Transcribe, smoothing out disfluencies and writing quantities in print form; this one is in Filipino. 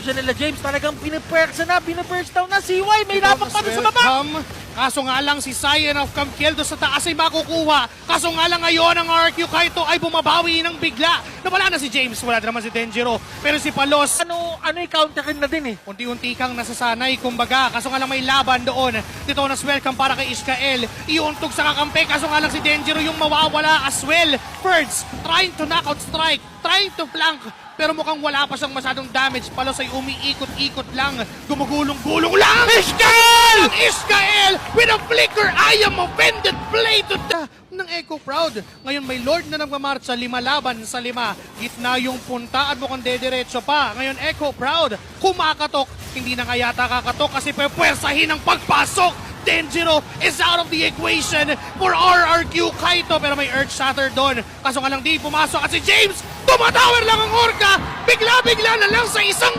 dyan nila James. Talagang pinipwersa na, pinipwersa down na. CY, may laban pa doon sa baba. Kaso nga lang si Scion of Camkeldo sa taas ay makukuha. Kaso nga lang ngayon ang RQ Kaito ay bumabawi ng bigla. Nawala na si James, wala naman si Denjiro. Pero si Palos, Ano i-counterin na din eh. unti-unti kang nasasanay, kumbaga. Kaso nga lang may laban doon. Titonas welcome para kay Ishkael. Iuntog sa kakampi. Kaso nga lang si Denjiro yung mawawala as well. Birds trying to knock out strike, trying to flank. Pero mukhang wala pa siyang masyadong damage. Palos ay umiikot-ikot lang. Gumugulong-gulong lang. Ishkael! Ishkael with a flicker. I am offended play to the ng Echo Proud. Ngayon may Lord na nagmamarcha, 5 laban sa 5. Gitna yung punta at mukhang dediretso pa. Ngayon Echo Proud, kumakatok. Hindi na nga yata kakatok kasi pwersahin ang pagpasok. Denjiro is out of the equation for RRQ Kaito, pero may Earth Shatter doon. Kaso nga lang di pumasok at si James, tumatower lang ang Orca. Bigla-bigla na lang sa isang